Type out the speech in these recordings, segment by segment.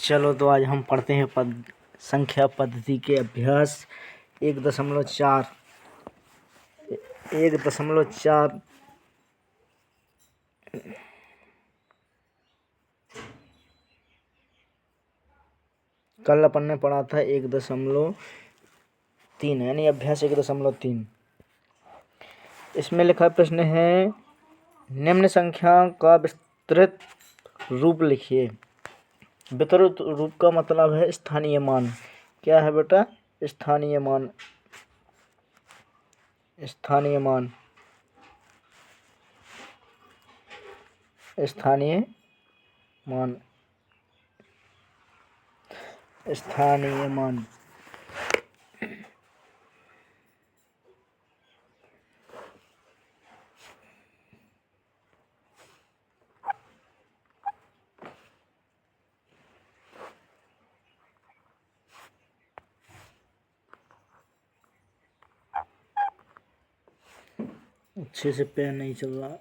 चलो तो आज हम पढ़ते हैं संख्या पद्धति के अभ्यास 1.4। 1.4 कल अपन ने पढ़ा था 1.3 यानी अभ्यास 1.3। इसमें लिखा प्रश्न है निम्न संख्या का विस्तृत रूप लिखिए। विस्तृत रूप का मतलब है स्थानीय मान। क्या है बेटा? स्थानीय मान। स्थानीय मान। स्थानीय मान। स्थानीय मान। अच्छे से पेन नहीं चल रहा।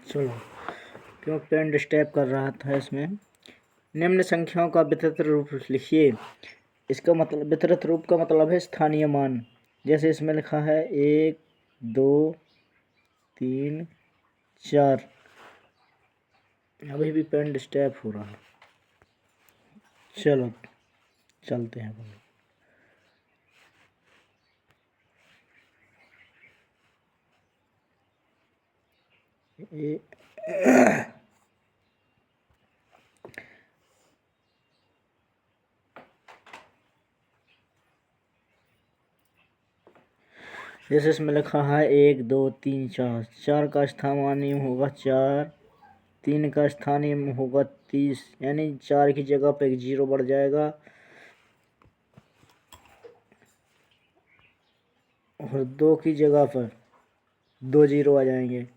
चलो, क्यों पेन डिस्टर्ब कर रहा था इसमें। निम्न संख्याओं का विस्तृत रूप लिखिए। इसका मतलब विस्तृत रूप का मतलब है स्थानीय मान। जैसे इसमें लिखा है 1 2 3 4। अभी भी पेन डिस्टर्ब हो रहा है। चलो चलते हैं। जैसे इसमें लिखा है 1 2 3 4। 4 का स्थानीय होगा 4। 3 का स्थानीय होगा 30, यानी 4 की जगह पर एक 0 बढ़ जाएगा और 2 की जगह पर 2 0 आ जाएंगे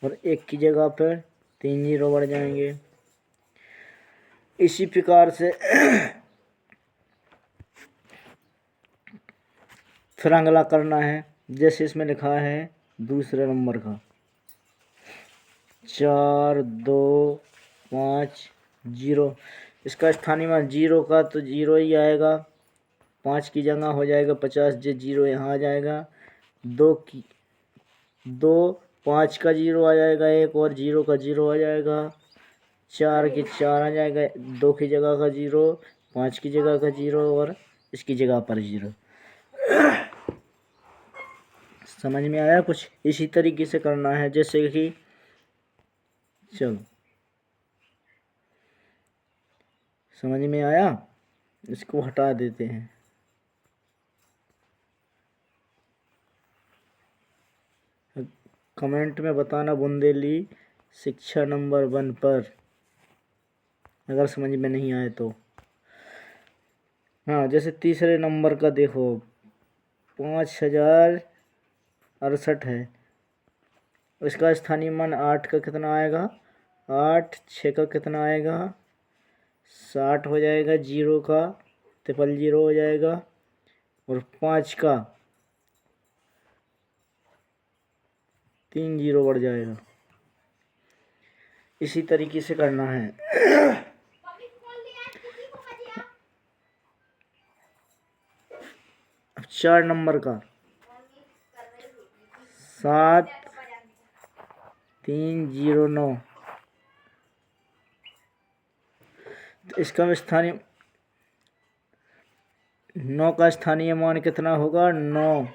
और 1 की जगह पर 3 0 बढ़ जाएंगे। इसी प्रकार से फिर अगला करना है। जैसे इसमें लिखा है दूसरे नंबर का 4 2 5 0। इसका स्थानीय मान 0 का तो 0 ही आएगा। 5 की जगह हो जाएगा 50, जो 0 यहाँ आ जाएगा। 5 का 0 आ जाएगा, एक और 0 का 0 आ जाएगा। 4 की 4 आ जाएगा, 2 की जगह का 0, 5 की जगह का 0 और इसकी जगह पर 0। समझ में आया? कुछ इसी तरीके से करना है। जैसे कि चलो, समझ में आया? इसको हटा देते हैं। कमेंट में बताना बुंदेली शिक्षा नंबर 1 पर, अगर समझ में नहीं आए तो। हाँ, जैसे तीसरे नंबर का देखो 5068 है। इसका स्थानीय मान 8 का कितना आएगा? 8 6 का कितना आएगा? 60 हो जाएगा। 0 का 000 हो जाएगा और 5 का 3 0 बढ़ जाएगा। इसी तरीके से करना है। अब 4 नंबर का 7309। तो इसका स्थानीय 9 का स्थानीय मान कितना होगा? 9।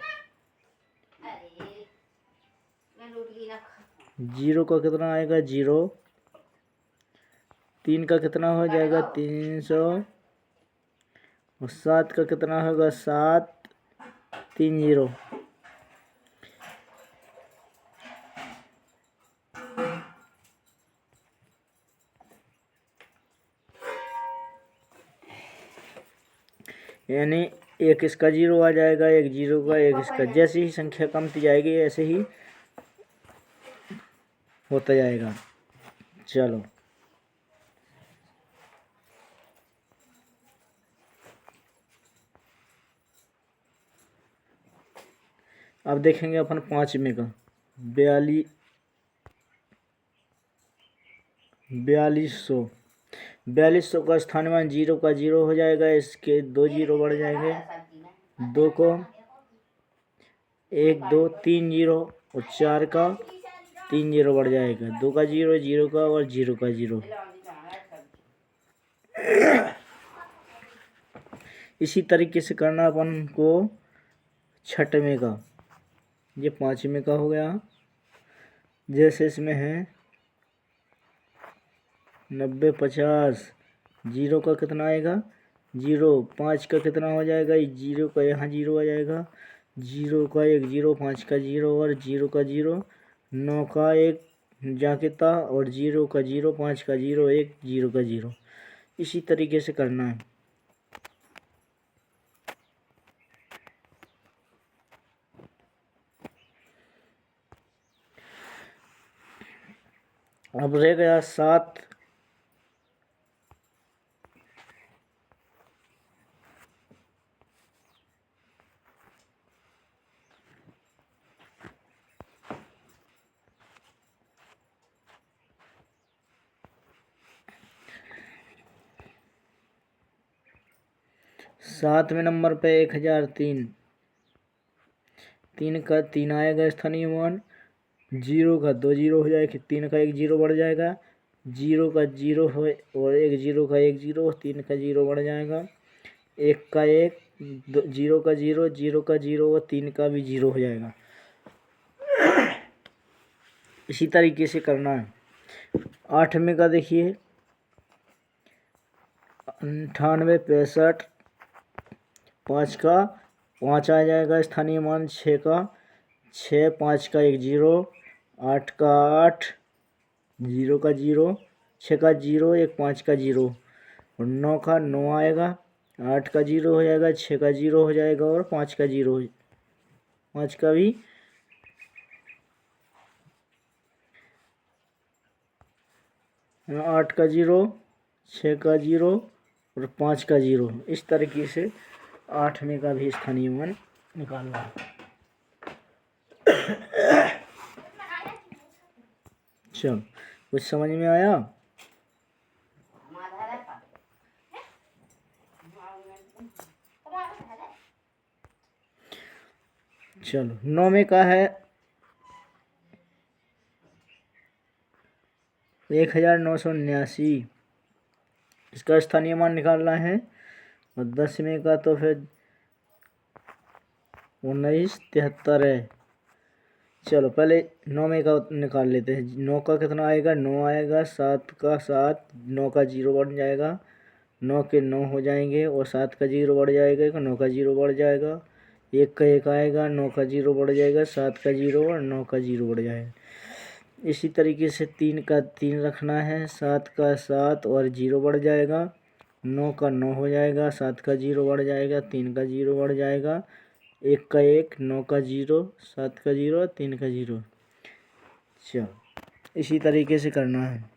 0 का कितना आएगा? 0। 3 का कितना हो जाएगा? 300 और 7 का कितना होगा? 7 3 0। यानी एक इसका 0 आ जाएगा, एक 0 का, एक इसका। जैसे ही संख्या कमती जाएगी ऐसे ही होता जाएगा। चलो, अब देखेंगे अपन 5वें का 4200 का स्थानीय मान 0 का 0 हो जाएगा, इसके 2 जीरो बढ़ जाएंगे, 2 को 1 2 3 जीरो और 4 का 3 जीरो बढ़ जाएगा, 2 का 0 0 का और 0 का 0। इसी तरीके से करना अपन को 6वें का, ये 5वें का हो गया। जैसे इसमें है 90 50, 0 का कितना आएगा 0, 5 का कितना हो जाएगा 0 का यहाँ 0 आ जाएगा, 0 का 1 0, 5 का 0 और 0 का 0, 9 का 1 जाके था और 0 का 0, 5 का 0 1 0 का 0। इसी तरीके से करना है। अब रह गया 7। सातवें नंबर पे 1003, 3 का 3 आएगा स्थानीय मान, 0 का 2 जीरो हो जाएगा, 3 का 1 जीरो बढ़ जाएगा, 0 का 0 हो और 1 0 का 1 जीरो और 3 का 0 बढ़ जाएगा, 1 का 1 0 का 0 0 का 0 और 3 का भी 0 हो जाएगा। इसी तरीके से करना है। 8वें का देखिए 98 65, 5 का 5 आ जाएगा स्थानीय मान, 6 का 6, 5 का 1 0, 8 का 8, 0 का 0, 6 का 0 1 5 का 0 और 9 का 9 आएगा, 8 का 0 हो जाएगा, 6 का 0 हो जाएगा और 5 का 0, 5 का भी 8 का 0, 6 का 0 और 5 का 0। इस तरीके से 8वें का भी स्थानीय मान निकालना है। चलो कुछ समझ में आया? चलो 9वें का है 1979, इसका स्थानीय मान निकालना है। और 10वें का तो फिर 1973 है। चलो पहले 9वें का निकाल लेते हैं। 9 का कितना आएगा 9 आएगा, 7 का 7, 9 का 0 बढ़ जाएगा, 9 के 9 हो जाएंगे और 7 का 0 बढ़ जाएगा, 9 का 0 बढ़ जाएगा, 1 का 1 आएगा, 9 का 0 बढ़ जाएगा, 7 का 0 और 9 का 0 बढ़ जाएगा। इसी तरीके से 3 का 3 रखना है, 7 का 7 और 0 बढ़ जाएगा, 9 का 9 हो जाएगा, 7 का 0 बढ़ जाएगा, 3 का 0 बढ़ जाएगा, 1 का 1, 9 का 0, 7 का 0 और 3 का 0। चलो इसी तरीके से करना है।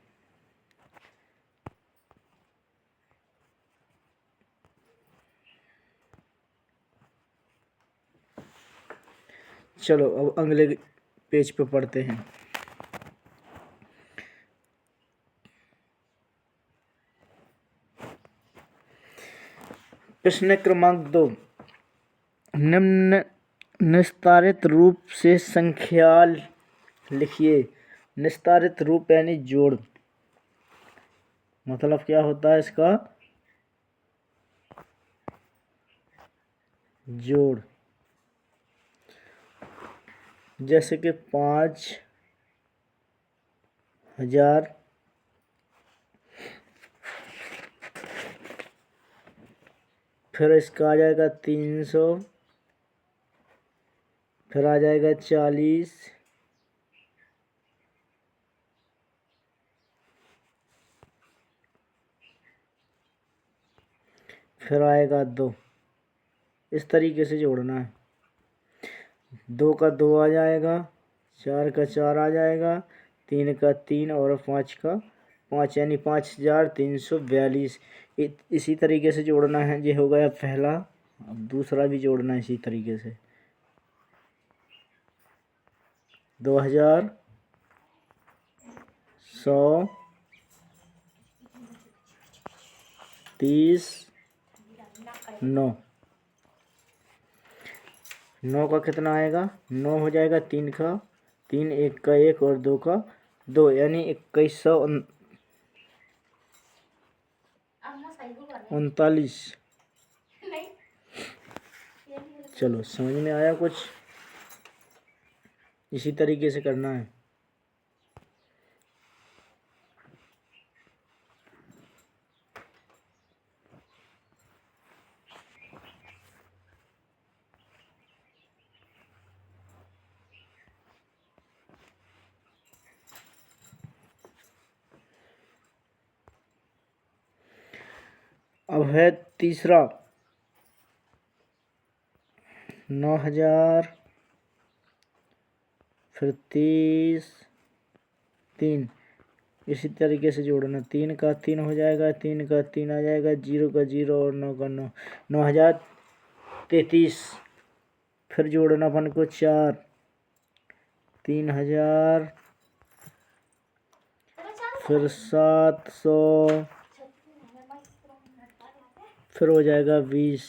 चलो अब अगले पेज पे पढ़ते हैं। प्रश्न क्रमांक 2, निम्न निस्तारित रूप से संख्या लिखिए। निस्तारित रूप यानी जोड़, मतलब क्या होता है इसका जोड़। जैसे कि 5000, फिर इसका आ जाएगा 300, फिर आ जाएगा 40, फिर आएगा 2। इस तरीके से जोड़ना है। 2 का 2 आ जाएगा, 4 का 4 आ जाएगा, 3 का 3 और 5 का 5 यानी 5342। इसी तरीके से जोड़ना है। ये हो गया पहला। अब दूसरा भी जोड़ना है इसी तरीके से। 2000, 100, 30, 9। 9 का कितना आएगा? 9 हो जाएगा 3 का 3, 1 का 1 और 2 का 2, यानी 2139। चलो समझ में आया कुछ? इसी तरीके से करना है। अब है तीसरा 9000, फिर 30, 3। इसी तरीके से जोड़ना। 3 का 3 हो जाएगा, 3 का 3 आ जाएगा, 0 का 0 और 9 का 9। 9033। फिर जोड़ना अपन को 4, 3000, फिर 700, फिर हो जाएगा 20।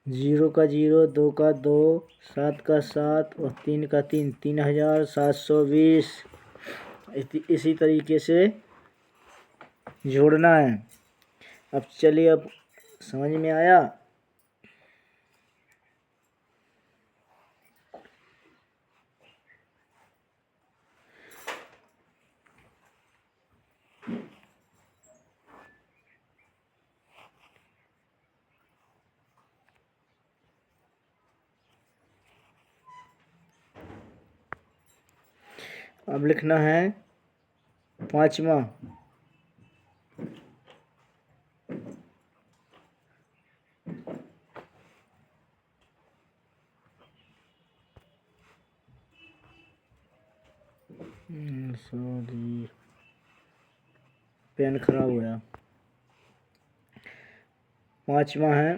0 का 0, 2 का 2, 7 का 7 और 3 का 3, 3720। इसी तरीके से जोड़ना है। अब चलिए, अब समझ में आया? अब लिखना है पांचवा। सॉरी, पेन खराब हो गया। पांचवा है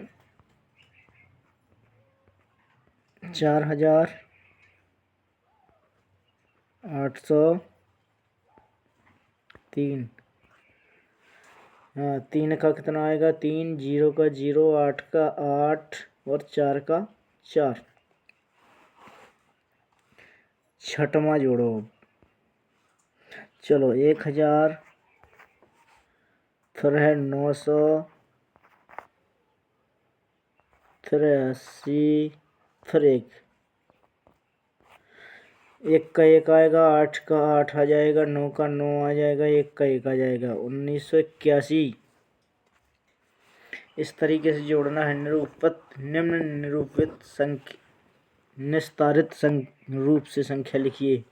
4803। हाँ, 3 का कितना आएगा? 3, 0 का 0, 8 का 8 और 4 का 4। छठवां जोड़ो। चलो 1000, फिर है 900, फिर है 80, फिर 1। 1 का 1 आएगा, 8 का 8 आ जाएगा, 9 का 9 आ जाएगा, 1 का 1 आ जाएगा, 1981। इस तरीके से जोड़ना है। निम्न निरूपित संख्या निस्तारित रूप से संख्या लिखिए।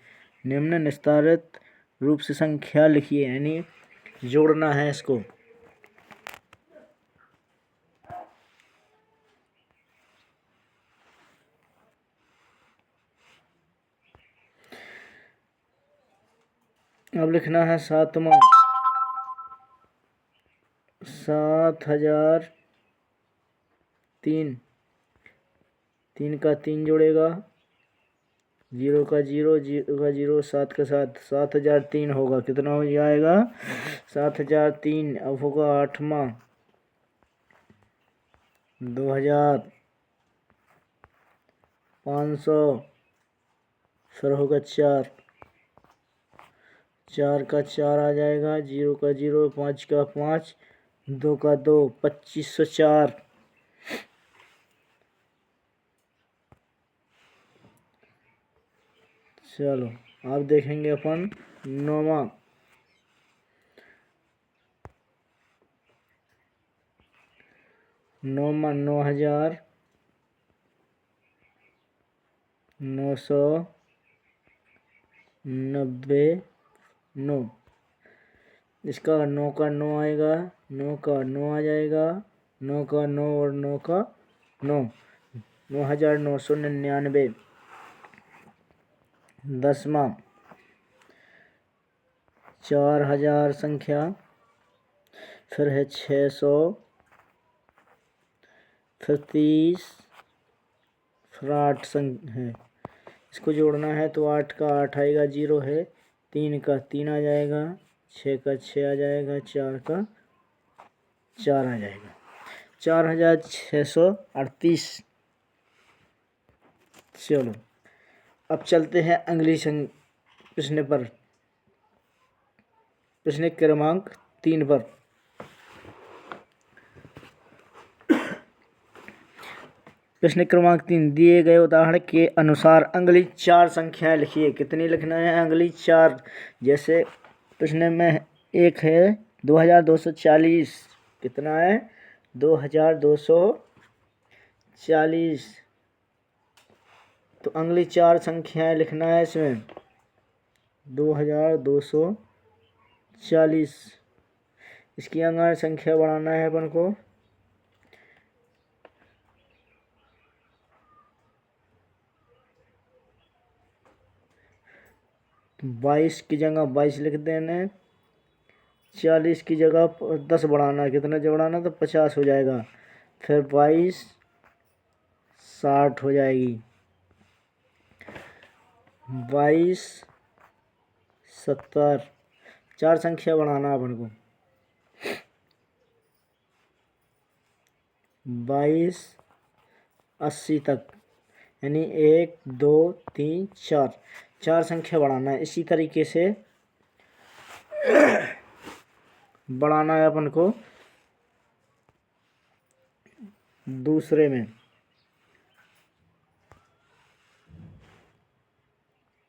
निम्न निस्तारित रूप से संख्या लिखिए, यानी जोड़ना है इसको। अब लिखना है सातवां 7003। 3 का 3 जोड़ेगा, 0 का 0, 0 का 0, 7 का 7, 7003 होगा। कितना हो जाएगा? 7003। अब होगा आठवां 2500, फिर होगा 4, 4 का 4 आ जाएगा, 0 का 0, 5 का 5, 2 का 2, 2504। चलो अब देखेंगे अपन नौवां 99,999। इसका 9 का 9 आएगा, 9 का 9 आ जाएगा, 9 का 9 और 9 का 9, 9999। 10वां 4000 संख्या, फिर है 600, फिर 30, फिर 8 है। इसको जोड़ना है तो 8 का 8 आएगा, 0 है, 3 का 3 आ जाएगा, 6 का 6 आ जाएगा, 4 का 4 आ जाएगा, 4638। चलो अब चलते हैं अगली प्रश्न पर, प्रश्न क्रमांक 3 पर। प्रश्न क्रमांक 3, दिए गए उदाहरण के अनुसार अगली 4 संख्याएं लिखिए। कितनी लिखना है? अगली 4। जैसे प्रश्न में एक है 2240, कितना है? 2240। तो अगली 4 संख्याएं लिखना है इसमें, 2240। इसकी अंगार संख्या बढ़ाना है अपन को, 22 की जगह 22 लिख देना, 40 की जगह 10 बढ़ाना है। कितना बढ़ाना? तो 50 हो जाएगा, फिर 22 60 हो जाएगी, 22 70। 4 संख्या बढ़ाना अपन को, 22 80 तक, यानी 1 2 3 4। 4 संख्या बढ़ाना है। इसी तरीके से बढ़ाना है अपन को दूसरे में,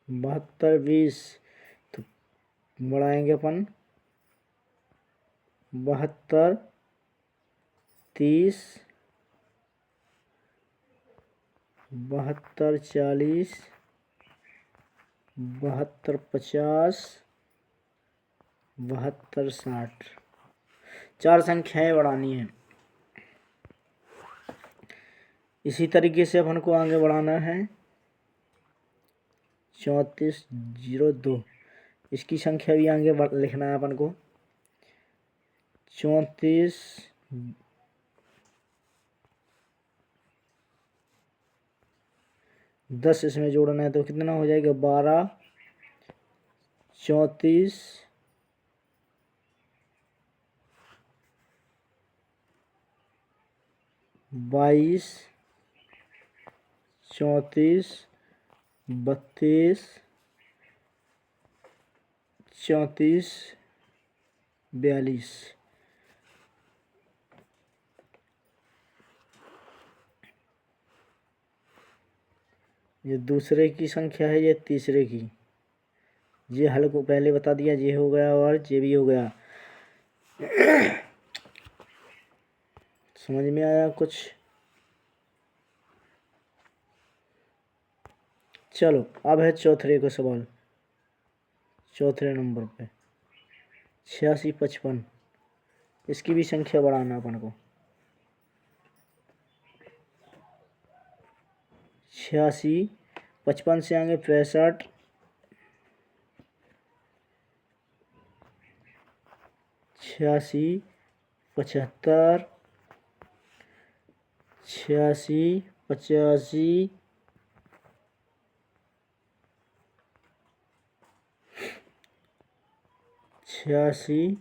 72 20। तो बढ़ाएंगे अपन 72 30, 72 40, 72 50, 72 60। 4 संख्याएं बढ़ानी है। इसी तरीके से अपन को आगे बढ़ाना है 3402। इसकी संख्या भी आगे लिखना है अपन को, 34 10 इसमें जोड़ना है तो कितना हो जाएगा? 12 34 22 34 32 34 42। ये दूसरे की संख्या है, ये तीसरे की। ये हल को पहले बता दिया, ये हो गया और ये भी हो गया। समझ में आया कुछ? चलो अब है चौथे का सवाल, चौथे नंबर पे 8655। इसकी भी संख्या बढ़ाना अपन को, 86 55 से आगे 65, 86 75, 86 85, 86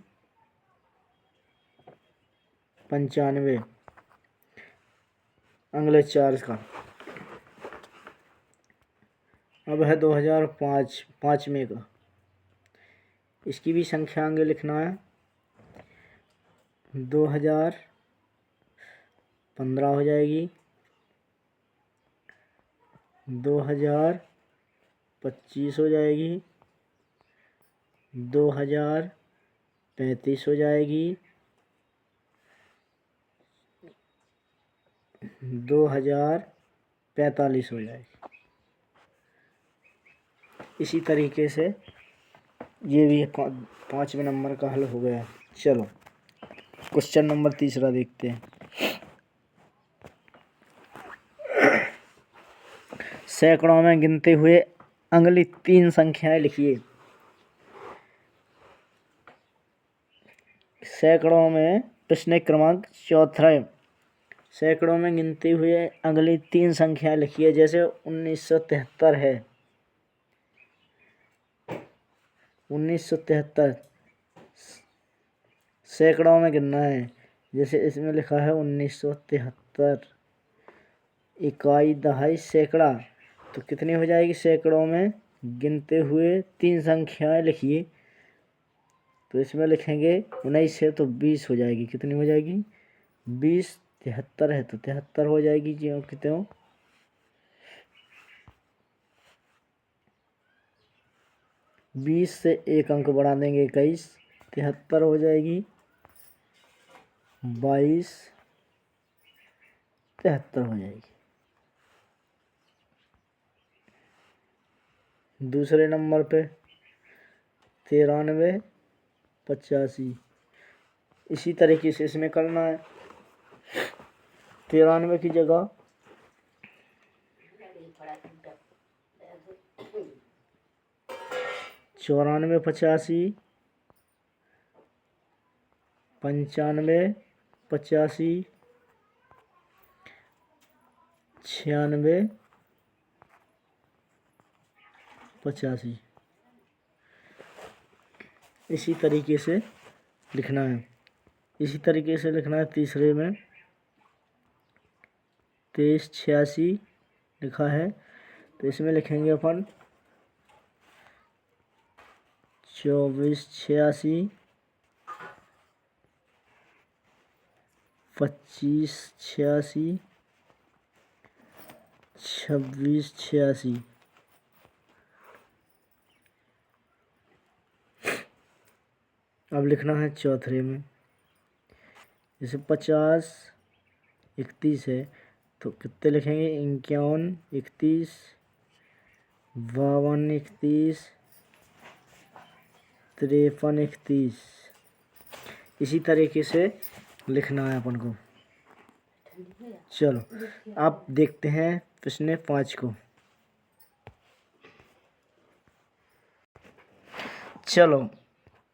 95। अगले 4 का। अब है 2005 5वें का। इसकी भी संख्या आगे लिखना है, 2015 हो जाएगी, 2025 हो जाएगी, 2035 हो जाएगी, 2045 हो जाएगी। इसी तरीके से ये भी 5वें नंबर का हल हो गया। चलो क्वेश्चन नंबर 3 देखते हैं। सैकड़ों में गिनते हुए अगली 3 संख्याएं लिखिए। सैकड़ों में, प्रश्न क्रमांक 4, सैकड़ों में गिनते हुए अगली 3 संख्याएं लिखिए। जैसे 1973 है, 1973 सैकड़ों में गिनना है। जैसे इसमें लिखा है 1973, इकाई, दहाई, सैकड़ा, तो कितनी हो जाएगी सैकड़ों में गिनते हुए 3 संख्याएं लिखिए। तो इसमें लिखेंगे 19 है तो 20 हो जाएगी। कितनी हो जाएगी 20, 73 है तो 73 हो जाएगी ज्यों कि त्यों। 20 से एक अंक बढ़ा देंगे 21, 73 हो जाएगी। 22, 73 हो जाएगी। दूसरे नंबर पे 93, 85, इसी तरीके से इसमें करना है। 93 की जगह 94, 85, 95, 85, 96, 85 इसी तरीके से लिखना है। इसी तरीके से लिखना है तीसरे में 23, 86 लिखा है तो इसमें लिखेंगे अपन 24, 86, 25, 86, 26, 86। अब लिखना है चौथे में। जैसे 50, 31 है तो कितने लिखेंगे 51, 31, 52, 31, 53, 31 इसी तरीके से लिखना है अपन को। चलो आप देखते हैं प्रश्न 5 को। चलो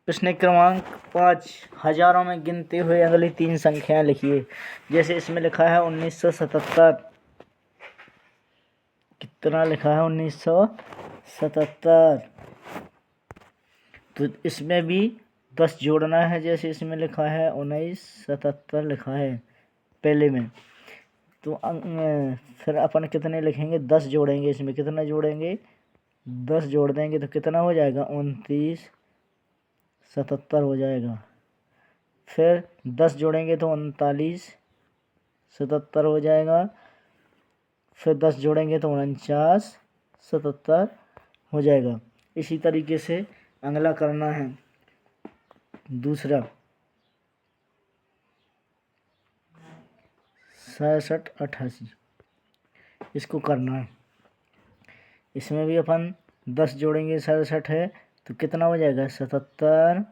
प्रश्न क्रमांक 5, हजारों में गिनते हुए अगली 3 संख्याएं लिखिए। जैसे इसमें लिखा है 1977, कितना लिखा है 1977, तो इसमें भी 10 जोड़ना है। जैसे इसमें लिखा है 1977 लिखा है पहले में, तो फिर अपन कितने लिखेंगे 10 जोड़ेंगे। इसमें कितना जोड़ेंगे 10 जोड़ देंगे तो कितना हो जाएगा 29, 77 हो जाएगा। फिर 10 जोड़ेंगे तो 39, 77 हो जाएगा। फिर 10 जोड़ेंगे तो 49, 77 हो जाएगा। इसी तरीके से अगला करना है दूसरा 67, 88 इसको करना है। इसमें भी अपन 10 जोड़ेंगे 67 है तो कितना हो जाएगा 77,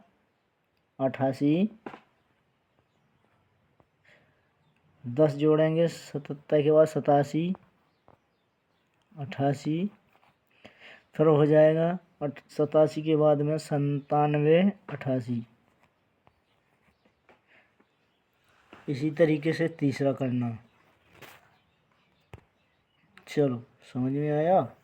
88, 10 जोड़ेंगे 77 के बाद 87, 88, फिर हो जाएगा 87 के बाद में 97, 88 इसी तरीके से तीसरा करना। चलो समझ में आया?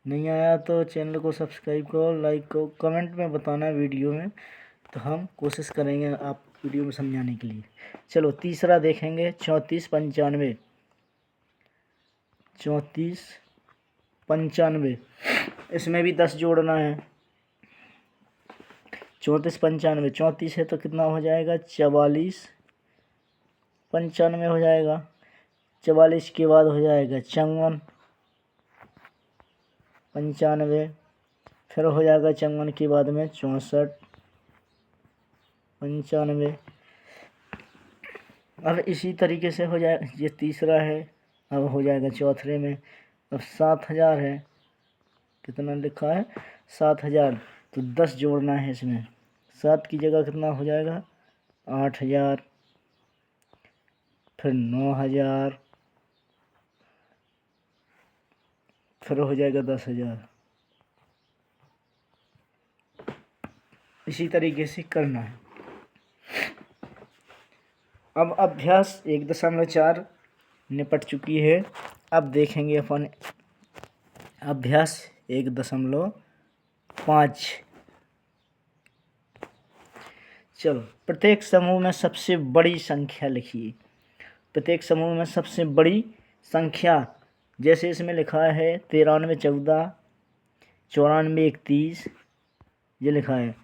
नहीं आया तो चैनल को सब्सक्राइब करो, लाइक करो, कमेंट में बताना वीडियो में, तो हम कोशिश करेंगे आप वीडियो में समझाने के लिए। चलो तीसरा देखेंगे 34, 95, 34, 95 इसमें भी 10 जोड़ना है। 34, 95, 34 है तो कितना हो जाएगा 44, 95 हो जाएगा। 44 के बाद हो जाएगा 54, 95, फिर हो जाएगा 54 के बाद में 64, 95। अब इसी तरीके से हो जाए, ये तीसरा है। अब हो जाएगा चौथे में। अब 7000 है, कितना लिखा है 7000, तो 10 जोड़ना है इसमें। 7 की जगह कितना हो जाएगा 8000, फिर 9000, फिर हो जाएगा 10,000। इसी तरीके से करना है। अब अभ्यास 1.4 निपट चुकी है। अब देखेंगे अपन अभ्यास 1.5 5। चलो, प्रत्येक समूह में सबसे बड़ी संख्या लिखिए। प्रत्येक समूह में सबसे बड़ी संख्या, जैसे इसमें लिखा है 93 14, 94 31, ये लिखा है,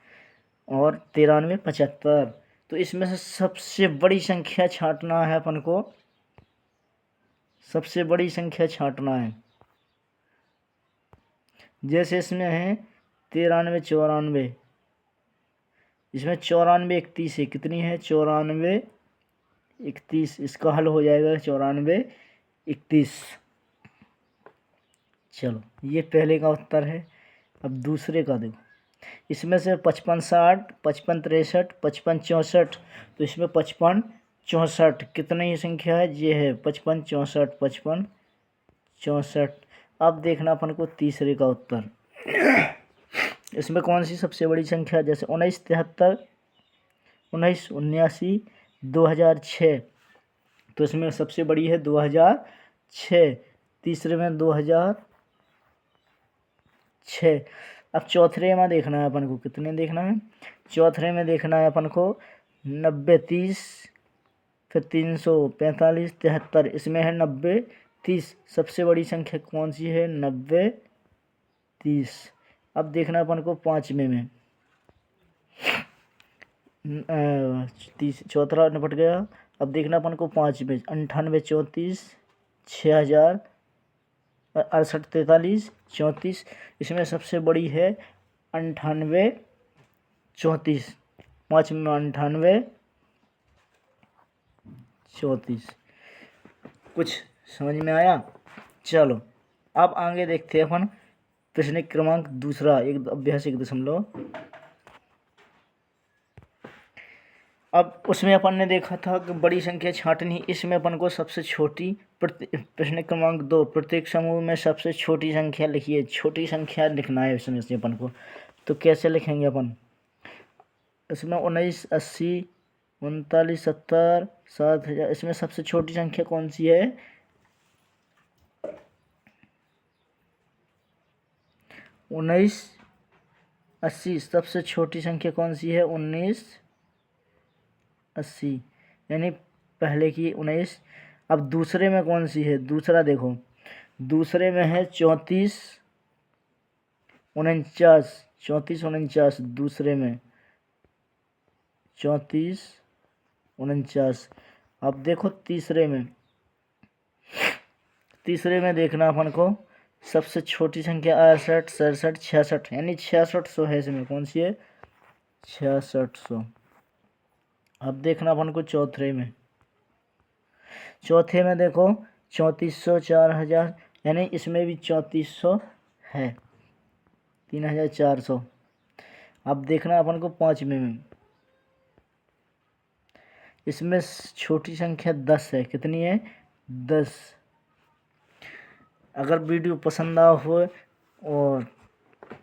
और 93 75। तो इसमें से सबसे बड़ी संख्या छांटना है अपन को, सबसे बड़ी संख्या छांटना है। जैसे इसमें है 93 94, इसमें 94 31 है, कितनी है 94 31, इसका हल हो जाएगा 94 31। चलो, ये पहले का उत्तर है। अब दूसरे का देखो, इसमें से 55 60, 55 63, 55 64, तो इसमें 55 64 कितनी संख्या है, ये है 55 64 55 64। अब देखना अपन को तीसरे का उत्तर, इसमें कौन सी सबसे बड़ी संख्या, जैसे 19 73, 19 79, 2006, तो इसमें सबसे बड़ी है 2006, तीसरे में 2006। अब चौथे में देखना है अपन को, कितने देखना है, चौथे में देखना है अपन को 90 30, फिर 345 73, इसमें है 90 30, सबसे बड़ी संख्या कौन सी है 90 30। अब देखना अपन को पाँचवें में, चौथा निपट गया। अब देखना अपन को पाँचवें, 98 34, 6000, 68 43 34, इसमें सबसे बड़ी है 98 34, पाँचवें में 98 34। कुछ समझ में आया। चलो, अब आगे देखते हैं अपन प्रश्न क्रमांक दूसरा, एक अभ्यास 1.। अब उसमें अपन ने देखा था कि बड़ी संख्या छांटनी, इसमें अपन को सबसे छोटी, प्रश्न क्रमांक 2, प्रत्येक समूह में सबसे छोटी संख्या लिखिए। छोटी संख्या लिखना है इसमें से अपन को, तो कैसे लिखेंगे अपन, इसमें 19 80 39 70 7000, इसमें सबसे छोटी संख्या कौन सी है, 19 80, सबसे छोटी संख्या कौन सी है 19 80, यानी पहले की 19। अब दूसरे में कौन सी है, दूसरा देखो, दूसरे में है 34 49, 34 49, दूसरे में 34 49। अब देखो तीसरे में, तीसरे में देखना अपन को सबसे छोटी संख्या 68 67 66, यानी 6600 है, इसमें कौन सी है 6600। अब देखना अपन को चौथे में, चौथे में देखो 3400 4000, यानी इसमें भी 3400 है, 3400। अब देखना अपन को पाँचवें में, इसमें छोटी संख्या 10 है, कितनी है 10। अगर वीडियो पसंद आया हो और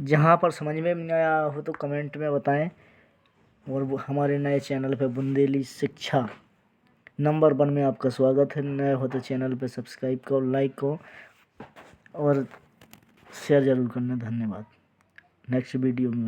जहाँ पर समझ में नहीं आया हो तो कमेंट में बताएं, और हमारे नए चैनल पे बुंदेली शिक्षा नंबर 1 में आपका स्वागत है। नए हो तो चैनल पे सब्सक्राइब करो, लाइक करो और शेयर जरूर करना। धन्यवाद। नेक्स्ट वीडियो में